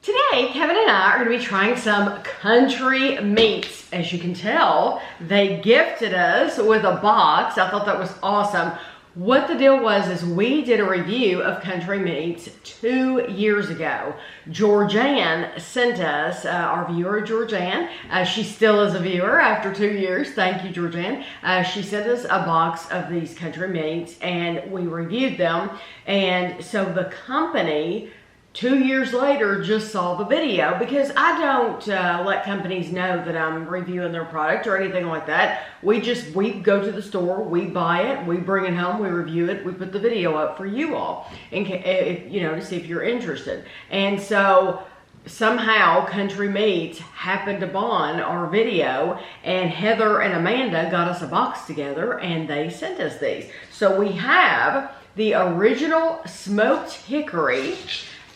Today, Kevin and I are going to be trying some country meats. As you can tell, they gifted us with a box. I thought that was awesome. What the deal was is we did a review of country meats 2 years ago. Georgianne sent us, our viewer Georgianne, she still is a viewer after 2 years. Thank you, Georgianne. She sent us a box of these country meats and we reviewed them. And so the company 2 years later just saw the video, because I don't let companies know that I'm reviewing their product or anything like that. We go to the store, we buy it, we bring it home, we review it, we put the video up for you all, to see if you're interested. And so somehow Country Meats happened upon our video, and Heather and Amanda got us a box together and they sent us these. So we have the original smoked hickory,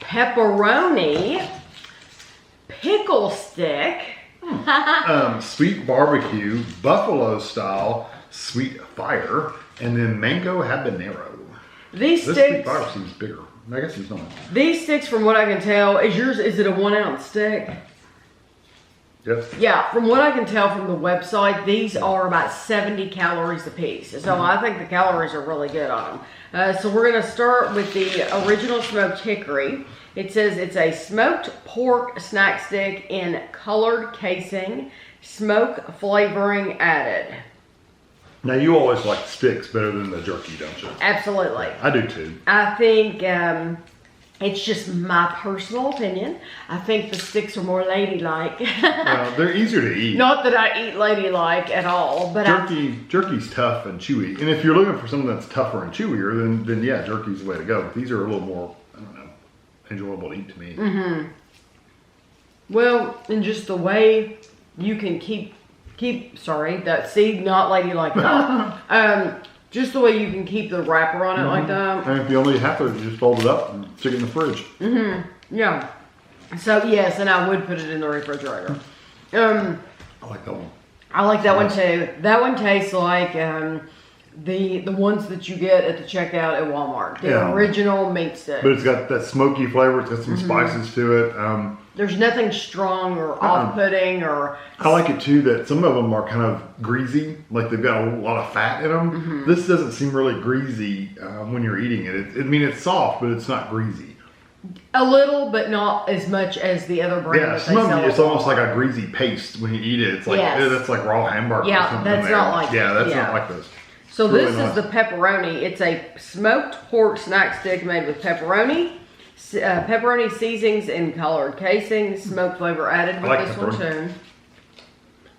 pepperoni, pickle stick, sweet barbecue, buffalo style, sweet fire, and then mango habanero. These this sticks, sweet fire seems bigger. I guess it's not. These sticks, from what I can tell, is it a 1 ounce stick? Yes. Yeah, from what I can tell from the website, these are about 70 calories a piece. So I think the calories are really good on them. So we're going to start with the original smoked hickory. It says it's a smoked pork snack stick in colored casing, smoke flavoring added. Now, you always like sticks better than the jerky, don't you? Absolutely. I do too. I think it's just my personal opinion. I think the sticks are more ladylike. Well, they're easier to eat. Not that I eat ladylike at all, but jerky's tough and chewy. And if you're looking for something that's tougher and chewier, then yeah, jerky's the way to go. But these are a little more, I don't know, enjoyable to eat to me. Mm-hmm. Well, and just the way you can keep not ladylike at all. Just the way you can keep the wrapper on it like that. And if you only have to, you just fold it up and stick it in the fridge. Mm-hmm. Yeah. So yes, and I would put it in the refrigerator. I like that one. I like that one too. That one tastes like the ones that you get at the checkout at Walmart. The original meat stick. But it's got that smoky flavor. It's got some spices to it. There's nothing strong or off-putting or... I like it too that some of them are kind of greasy, like they've got a lot of fat in them. Mm-hmm. This doesn't seem really greasy when you're eating it. It's soft, but it's not greasy. A little, but not as much as the other brand. Yeah, some of them, it's almost like a greasy paste when you eat it. It's like, that's like raw hamburger or something. That's not like not like this. So it's this is the pepperoni. It's a smoked pork snack stick made with pepperoni. Pepperoni seasonings in colored casing, smoke flavor added with this one too.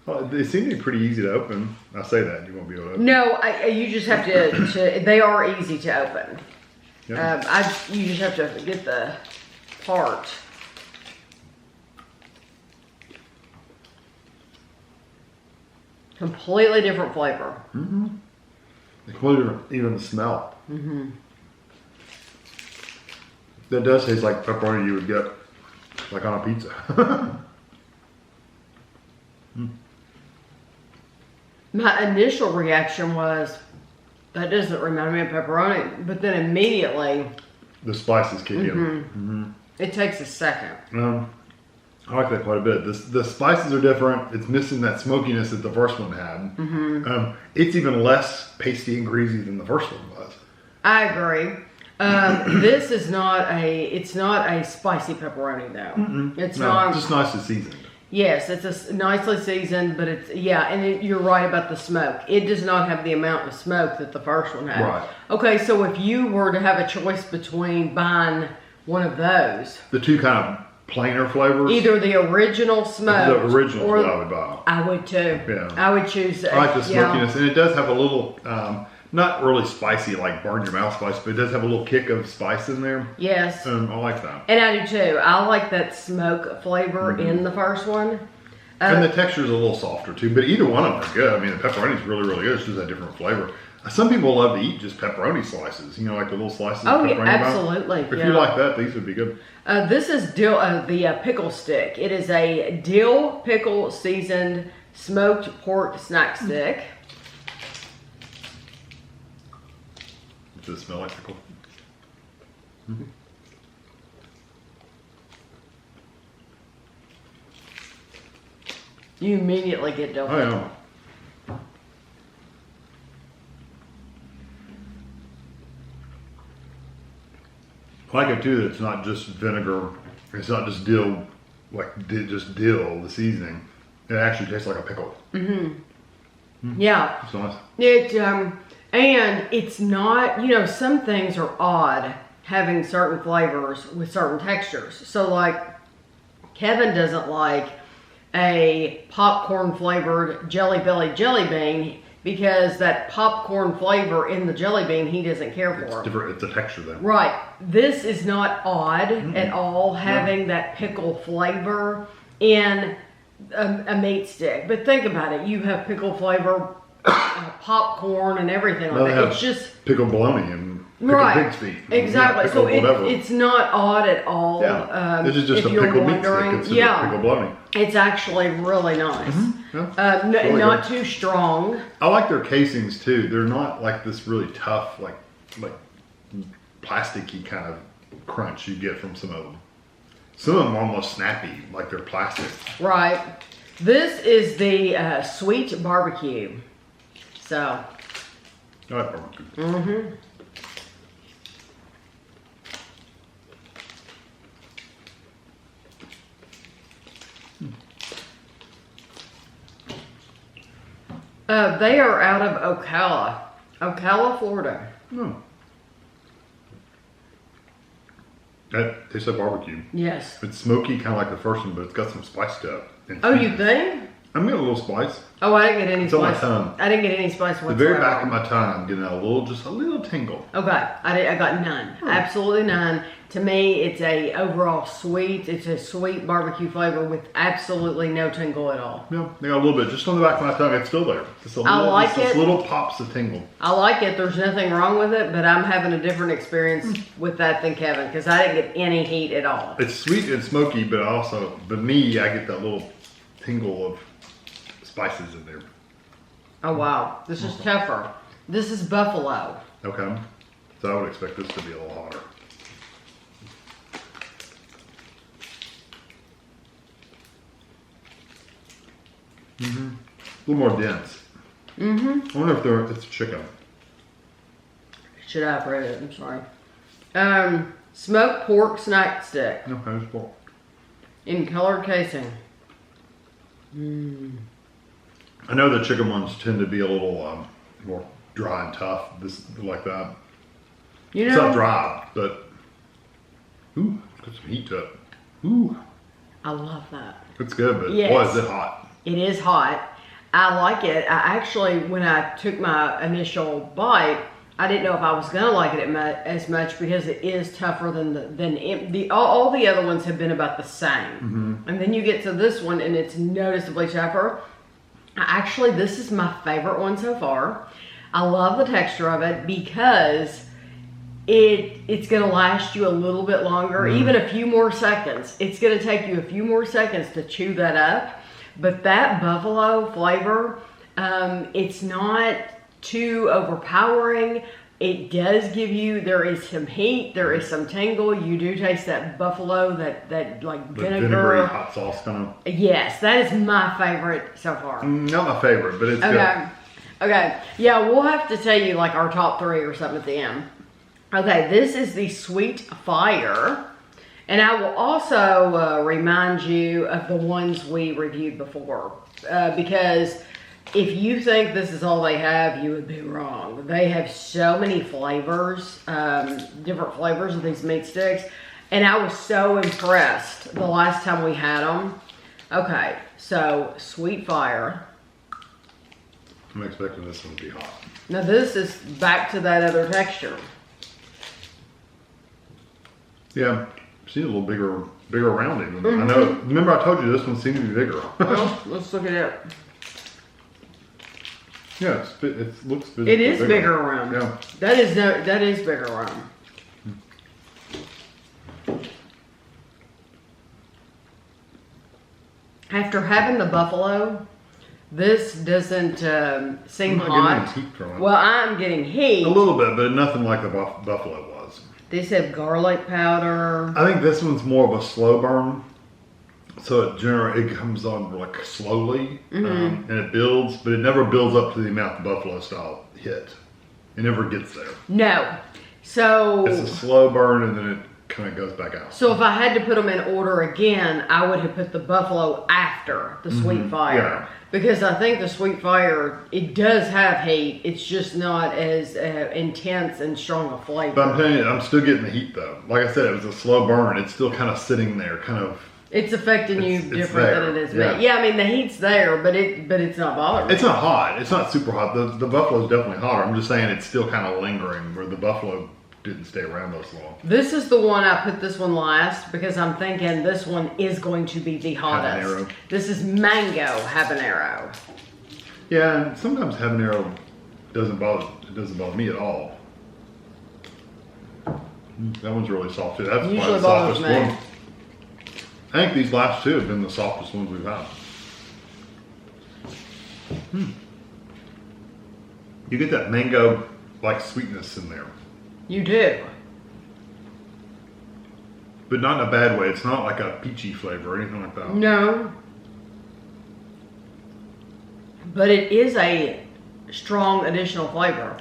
Well, they seem to be pretty easy to open. I say that, you won't be able to open. No, you just have to they are easy to open. Yeah. You just have to get the part. Completely different flavor. Mm-hmm. Completely different, even the smell. Mm-hmm. That does taste like pepperoni you would get like on a pizza. My initial reaction was, that doesn't remind me of pepperoni, but then immediately the spices kick in. Mm-hmm. It takes a second. I like that quite a bit. The spices are different. It's missing that smokiness that the first one had. Mm-hmm. It's even less pasty and greasy than the first one was. I agree. This is not a spicy pepperoni though. Mm-mm. It's just nicely seasoned. Yes, it's nicely seasoned, but you're right about the smoke. It does not have the amount of smoke that the first one had. Right. Okay, so if you were to have a choice between buying one of those, the two kind of plainer flavors, either the original smoke, the original is what I would buy. I would too. Yeah, I would choose. I like the smokiness, and it does have a little. Not really spicy, like burn your mouth spice, but it does have a little kick of spice in there. Yes. I like that. And I do too. I like that smoke flavor in the first one. And the texture is a little softer too, but either one of them are good. I mean, the pepperoni is really, really good. It's just a different flavor. Some people love to eat just pepperoni slices, like the little slices of pepperoni. Yeah, absolutely. If you like that, these would be good. This is the pickle stick. It is a dill pickle seasoned smoked pork snack stick. Does it smell like pickle? Mm-hmm. You immediately get dill Oh, pickle. yeah. I like it too that it's not just vinegar. It's not just dill, just dill, the seasoning. It actually tastes like a pickle. Yeah. It's nice. And it's not, you know, some things are odd having certain flavors with certain textures. So like Kevin doesn't like a popcorn flavored Jelly Belly jelly bean because that popcorn flavor in the jelly bean he doesn't care for. It's different. It's a texture though. Right. This is not odd at all, having that pickle flavor in a meat stick. But think about it. You have pickle flavor, popcorn, and everything like that. It's just pickle bologna and pickle pig's feet. Exactly. Yeah, so it's not odd at all. Yeah. This is just a pickle meat stick. It's pickle bologna. It's actually really nice. Yeah. Really not too strong. I like their casings too. They're not like this really tough, like plasticky kind of crunch you get from some of them. Some of them are almost snappy, like they're plastic. Right. This is the sweet barbecue. So. I like barbecue. They are out of Ocala, Florida. Oh. That tastes like barbecue. Yes. It's smoky, kind of like the first one, but it's got some spice to it. Oh, you think? I'm getting a little spice. Oh, I didn't get any It's on my spice. tongue. I didn't get any spice whatsoever. The very back of my tongue, I'm getting just a little tingle. Okay, I got none. Absolutely none. To me, it's a overall sweet. It's a sweet barbecue flavor with absolutely no tingle at all. Yeah, they got a little bit just on the back of my tongue. It's still there. Just a little, I like it. Just little pops of tingle. I like it. There's nothing wrong with it, but I'm having a different experience with that than Kevin because I didn't get any heat at all. It's sweet and smoky, but me, I get that little tingle of spices in there. Oh wow, this is tougher. This is buffalo. Okay, so I would expect this to be a little hotter. A little more dense. I wonder if it's chicken. Should I have read it? I'm sorry. Smoked pork snack stick. No, it's pork. In colored casing. I know the chicken ones tend to be a little more dry and tough. This like that. You know, it's not dry, but ooh, it's got some heat to it. Ooh, I love that. it's good, but Yes. boy, is it hot. It is hot. I like it. I actually, when I took my initial bite, I didn't know if I was gonna like it as much because it is tougher than all the other ones have been about the same. And then you get to this one and it's noticeably tougher. Actually, this is my favorite one so far. I love the texture of it because it's gonna last you a little bit longer, even a few more seconds. It's gonna take you a few more seconds to chew that up. But that buffalo flavor, it's not too overpowering. It does give you, there is some heat, there is some tingle. You do taste that buffalo, that like vinegar. Vinegary hot sauce kind of. Yes, that is my favorite so far. Not my favorite, but it's good. Okay. Yeah, we'll have to tell you like our top 3 or something at the end. Okay, this is the Sweet Fire. And I will also remind you of the ones we reviewed before. Because if you think this is all they have, you would be wrong. They have so many flavors, different flavors of these meat sticks. And I was so impressed the last time we had them. Okay, so Sweet Fire. I'm expecting this one to be hot. Now this is back to that other texture. Yeah. See a little bigger rounding. I know. Remember, I told you this one seemed to be bigger. Well, let's look at it. Yeah, it looks. It is bigger around. Yeah. That is bigger around. After having the buffalo, this doesn't seem hot. Getting heat from it. Well, I'm getting heat. A little bit, but nothing like the buffalo was. These have garlic powder. I think this one's more of a slow burn. So it comes on like slowly, and it builds, but it never builds up to the amount the buffalo style hit. It never gets there. No. So it's a slow burn, and then it kind of goes back out. So if I had to put them in order again, I would have put the buffalo after the sweet fire. Yeah. Because I think the sweet fire, it does have heat. It's just not as intense and strong a flavor. But I'm telling you, I'm still getting the heat though. Like I said, it was a slow burn. It's still kind of sitting there, kind of. It's affecting you different than it is me. Yeah. Yeah, I mean the heat's there, but it's not bothering me. It's not hot. It's not super hot. The buffalo's definitely hotter. I'm just saying it's still kind of lingering where the buffalo didn't stay around those long. This is the one I put this one last because I'm thinking this one is going to be the hottest. Habanero. This is mango habanero. Yeah, and sometimes habanero doesn't bother me at all. That one's really soft too. That's probably the softest one. I think these last two have been the softest ones we've had. You get that mango like sweetness in there. You do. But not in a bad way. It's not like a peachy flavor or anything like that. No. But it is a strong additional flavor.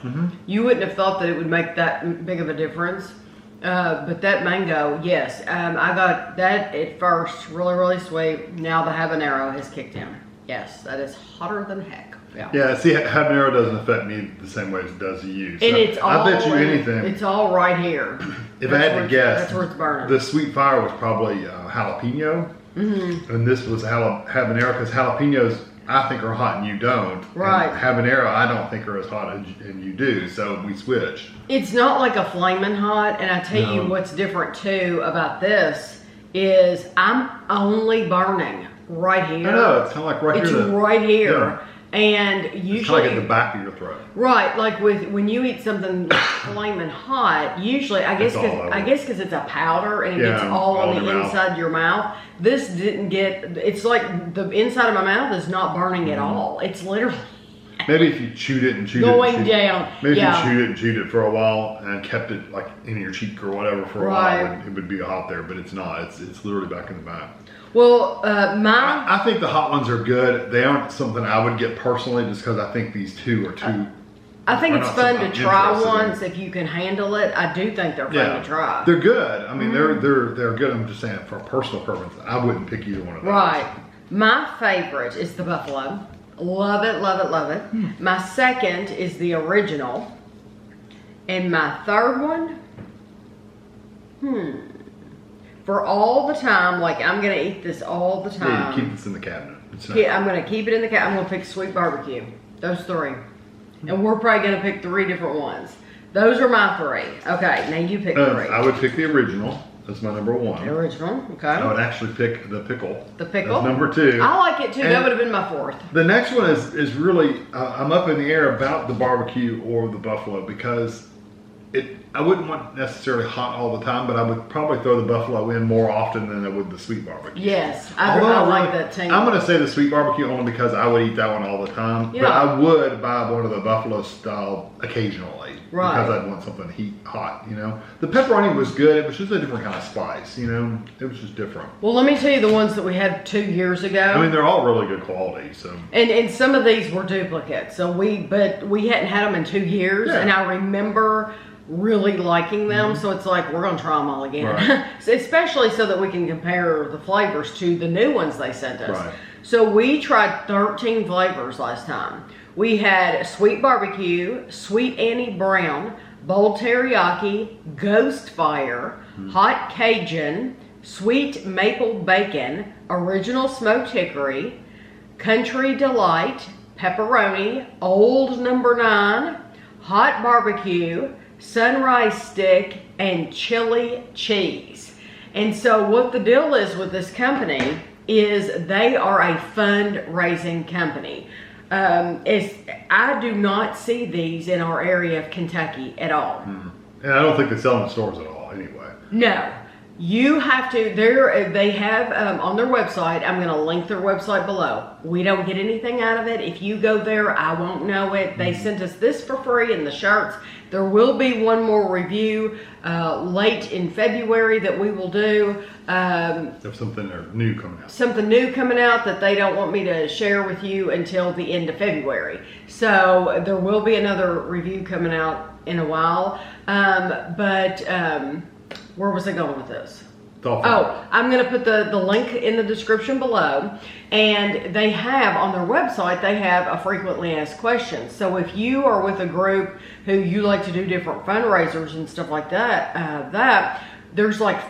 You wouldn't have thought that it would make that big of a difference. But that mango, yes. I got that at first, really, really sweet. Now the habanero has kicked in. Yes, that is hotter than heck. Yeah, see, habanero doesn't affect me the same way as it does you. So and it's all, I bet you anything. It's all right here. If I had to guess, that's where it's burning. The sweet fire was probably jalapeno. And this was habanero, because jalapenos I think are hot and you don't. Right. And habanero I don't think are as hot and you do, so we switched. It's not like a flaming hot, and I tell you what's different too about this is I'm only burning right here. I know, it's kind of like right here. It's right here. Yeah. And usually, it's kind of like at the back of your throat. Right, like when you eat something flaming hot, usually I guess because it's a powder and it gets all on the inside of your mouth. This didn't get. It's like the inside of my mouth is not burning at all. It's literally. Maybe if you chewed it and chewed going it. down. Maybe if you chewed it and chewed it for a while and kept it like in your cheek or whatever for a while, it would be hot there. But it's not. It's literally back in the back. Well, I think the hot ones are good. They aren't something I would get personally, just because I think these two are too. I think it's fun to try once if you can handle it. I do think they're fun to try. They're good. I mean, they're good. I'm just saying, for a personal preference, I wouldn't pick either one of those. Right. My favorite is the buffalo. Love it, love it, love it. My second is the original, and my third one. For all the time, like I'm gonna eat this all the time. Yeah, you keep this in the cabinet. I'm gonna keep it in the cabinet. I'm gonna pick sweet barbecue. Those three. And we're probably gonna pick 3 different ones. Those are my 3. Okay, now you pick 3. I would pick the original. That's my number 1. The original, okay. I would actually pick the pickle. The pickle? That's number 2. I like it too. And that would have been my 4th. The next one is really, I'm up in the air about the barbecue or the buffalo, because I wouldn't want necessarily hot all the time, but I would probably throw the buffalo in more often than I would the sweet barbecue. Yes, I like that too. I'm going to say the sweet barbecue only because I would eat that one all the time. Yeah. But I would buy one of the buffalo style occasionally. Right. Because I'd want something hot, you know. The pepperoni was good. It was just a different kind of spice, you know. It was just different. Well, let me tell you the ones that we had 2 years ago. I mean, they're all really good quality, so. And some of these were duplicates. But we hadn't had them in 2 years, and I remember really liking them, so it's like we're gonna try them all again. Right. So especially so that we can compare the flavors to the new ones they sent us. Right. So we tried 13 flavors last time. We had sweet barbecue, sweet Annie Brown, bold teriyaki, ghost fire, hot Cajun, sweet maple bacon, original smoked hickory, country delight, pepperoni, old number 9, hot barbecue, sunrise stick, and chili cheese. And so what the deal is with this company is they are a fundraising company. I do not see these in our area of Kentucky at all. And I don't think they sell them in stores at all anyway. No. You have to, they have on their website, I'm going to link their website below. We don't get anything out of it. If you go there, I won't know it. They sent us this for free and the shirts. There will be one more review late in February that we will do. There's something new coming out. Something new coming out that they don't want me to share with you until the end of February. So there will be another review coming out in a while. Where was I going with this? Oh, I'm going to put the link in the description below. And they have, on their website, they have a frequently asked questions. So if you are with a group who you like to do different fundraisers and stuff like that, there's like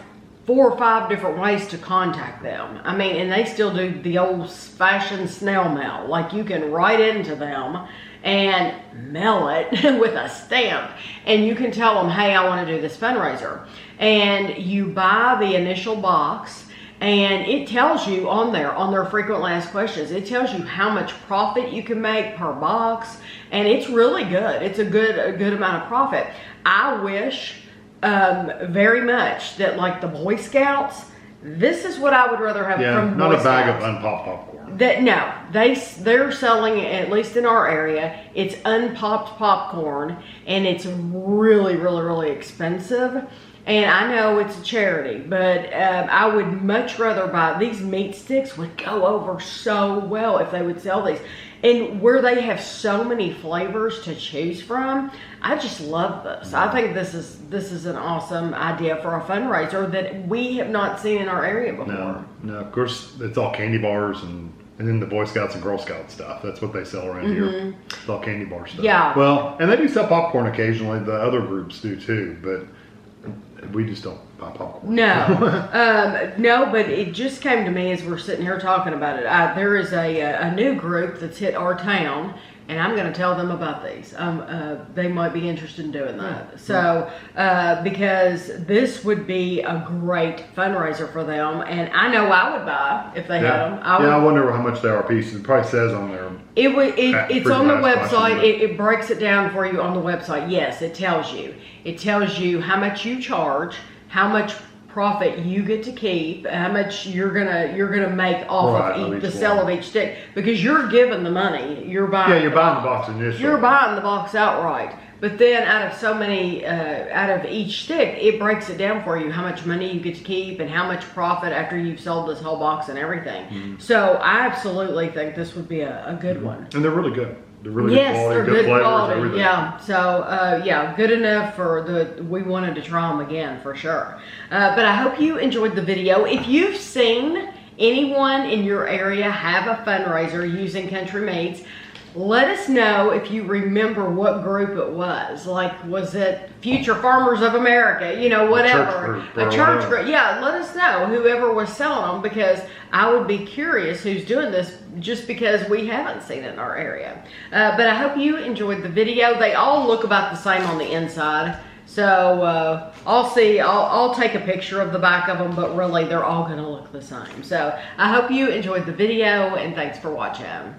4 or 5 different ways to contact them. I mean, and they still do the old fashioned snail mail. Like you can write into them and mail it with a stamp, and you can tell them, hey, I want to do this fundraiser, and you buy the initial box, and it tells you on their frequently asked questions, it tells you how much profit you can make per box, and it's really good. It's a good amount of profit. I wish very much that, like the Boy Scouts, this is what I would rather have from Boy Scouts. Not a bag of unpopped popcorn. No, they're selling, at least in our area, it's unpopped popcorn, and it's really, really, really expensive. And I know it's a charity, but I would much rather buy, these meat sticks would go over so well if they would sell these. And where they have so many flavors to choose from, I just love this. I think this is an awesome idea for a fundraiser that we have not seen in our area before. No, of course, it's all candy bars and then the Boy Scouts and Girl Scout stuff. That's what they sell around here. It's all candy bar stuff. Yeah. Well, and they do sell popcorn occasionally. The other groups do too, but we just don't buy popcorn. No, no, but it just came to me as we're sitting here talking about it. There is a new group that's hit our town, and I'm going to tell them about these. They might be interested in doing that. So, because this would be a great fundraiser for them, and I know I would buy if they had them. I wonder how much they are a piece. It probably says on there. It's on the website. It breaks it down for you on the website. Yes, it tells you. It tells you how much you charge, how much profit you get to keep, how much you're gonna make off of the sale of each stick, because you're given the money. You're buying. You're buying the box initially. You're buying the box outright. But then out of so many, out of each stick, it breaks it down for you how much money you get to keep and how much profit after you've sold this whole box and everything. So I absolutely think this would be a good one. And they're really good. They're really good quality, good flavors, quality. Everything. Yeah. So good enough for we wanted to try them again for sure. But I hope you enjoyed the video. If you've seen anyone in your area have a fundraiser using Country Meats, let us know if you remember what group it was. Like, was it Future Farmers of America? You know, whatever. A church group. Yeah, let us know whoever was selling them, because I would be curious who's doing this, just because we haven't seen it in our area. But I hope you enjoyed the video. They all look about the same on the inside. So I'll take a picture of the back of them, but really they're all going to look the same. So I hope you enjoyed the video, and thanks for watching.